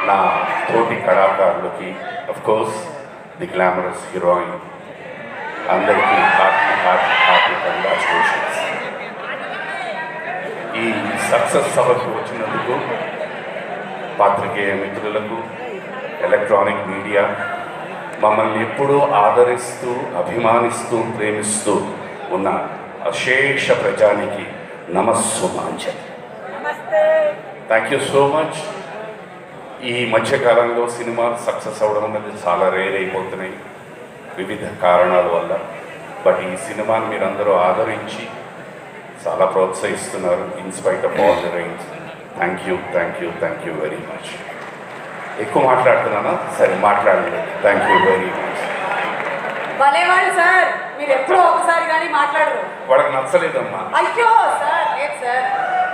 నా తోటి కళాకారులకి కోర్స్ ది గ్లామరస్ హీరోయిన్ అందరికీ హ్యాపీ కంగ్రాచులేషన్స్. ఈ సక్సెస్ సభకు వచ్చినందుకు పాత్రికేయ మిత్రులకు, ఎలక్ట్రానిక్ మీడియా, మమ్మల్ని ఎప్పుడూ ఆదరిస్తూ అభిమానిస్తూ ప్రేమిస్తూ ఉన్న అశేష ప్రజానికి నమస్సుమాంజలి. Thank you so much. ఈ మధ్యకాలంలో సినిమాలు సక్సెస్ అవ్వడం అనేది చాలా రేర్ అయిపోతున్నాయి వివిధ కారణాల వల్ల. బట్ ఈ సినిమాని మీరందరూ ఆదరించి చాలా ప్రోత్సహిస్తున్నారు in spite of all the rains. Thank you very much. ఎక్కువ మాట్లాడుతున్నానా? సరే మాట్లాడండి. Thank you very much. భలేవాళ్ళు సార్, మీరు ఎప్పుడో ఒకసారి కానీ మాట్లాడరు. వాళ్ళకి నచ్చలేదమ్మా. అయ్యో సార్, లేదు సార్,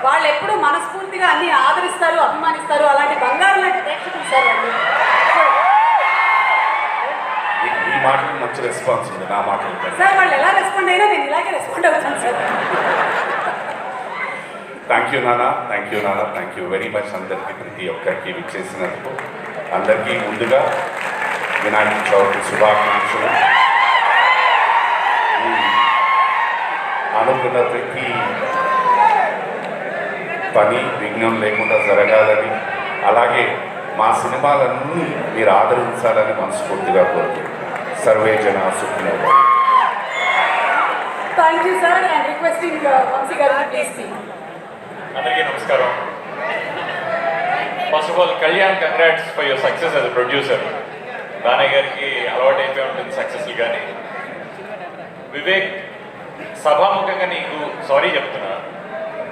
వాళ్ళు ఎప్పుడు మనస్ఫూర్తిగా అన్ని ఆదరిస్తారు, అభిమానిస్తారు. అలాంటి బంగారు లాంటి ప్రేక్షకులు సార్ వాళ్ళు. ఈ మాటలకు మంచి రెస్పాన్స్ ఉంది నా మాటలు. సార్ వాళ్ళు ఎలా రెస్పాండ్ అయినా నేను ఇలాగే రెస్పాండ్ అవుతాను sir. Thank you very much అందరికీ, ప్రతి ఒక్కరికి విచ్చేసినందుకు అందరికీ ముందుగా వినాయక చవితి శుభాకాంక్షలు. అనుకున్న ప్రతి పని విఘ్నం లేకుండా జరగాలని, అలాగే మా సినిమాలన్నీ మీరు ఆదరించాలని మనస్ఫూర్తిగా కోరుతున్నాను. సర్వే జనా సుఖినో భవంతు. Thank you sir. And requesting Vamsi garu please. అందరికీ నమస్కారం. First of all Kalyan, congrats for your success as a producer. Danayya గారికి అలవాటు అయిపోయి ఉంటుంది సక్సెస్లు. కానీ వివేక్, సభాముఖంగా నీకు సారీ చెప్తున్నా.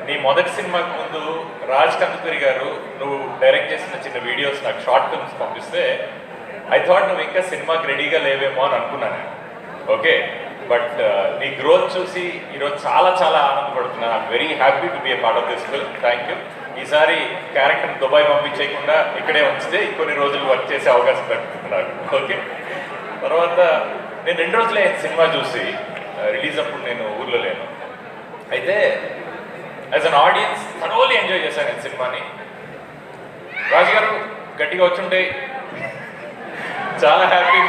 నీ మొదటి సినిమాకి ముందు రాజ్ కందుకూరి గారు నువ్వు డైరెక్ట్ చేసిన చిన్న వీడియోస్ నాకు షార్ట్ ఫిల్మ్స్ పంపిస్తే ఐ థాట్ నువ్వు ఇంకా సినిమాకి రెడీగా లేవేమో అని అనుకున్నాను. ఓకే, బట్ నీ గ్రోత్ చూసి ఈరోజు చాలా చాలా ఆనందపడుతున్నా. I'm very happy to be a part of this film. Thank you. ఈసారి క్యారెక్టర్ని దుబాయ్ పంపించేయకుండా ఇక్కడే ఉంచితే ఇంకొన్ని రోజులు వర్క్ చేసే అవకాశం దక్కుతుంది నాకు. ఓకే, తర్వాత నేను 2 రోజులే సినిమా చూసి, రిలీజ్ అప్పుడు నేను ఊర్లో లేను. అయితే as an audience thoroughly enjoy చేశాను నేను సినిమాని. రాజు గారు గట్టిగా వచ్చుంటే చాలా హ్యాపీ.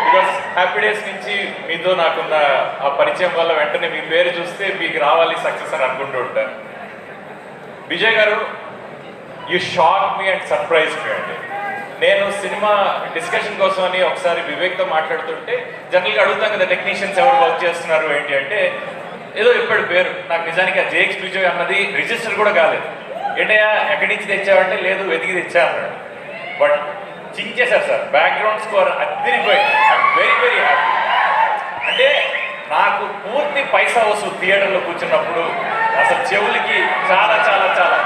బికాస్ హ్యాపీ డేస్ నుంచి మీతో నాకున్న ఆ పరిచయం వల్ల వెంటనే మీ పేరు చూస్తే మీకు రావాలి సక్సెస్ అని అనుకుంటూ ఉంటాను. Vijay garu, you shock me and surprise me అండి. నేను సినిమా డిస్కషన్ కోసం అని ఒకసారి వివేక్తో మాట్లాడుతుంటే జనరల్గా అడుగుతాం కదా టెక్నీషియన్స్ ఎవరు వర్క్ చేస్తున్నారు ఏంటి అంటే, ఏదో చెప్పాడు పేరు. నాకు నిజానికి ఆ జేఎక్స్ విజయ్ అన్నది రిజిస్టర్ కూడా కాలేదు. ఏంటయ్యా ఎక్కడి నుంచి తెచ్చావంటే, లేదు వెతికి తెచ్చా అన్నాడు. బట్ చించేశారు సార్, బ్యాక్గ్రౌండ్ స్కోర్ అదిరిపోయింది. I'm very very happy. అంటే నాకు పూర్తి పైసా వసూలు థియేటర్లో కూర్చున్నప్పుడు అసలు చెవులకి చాలా చాలా చాలా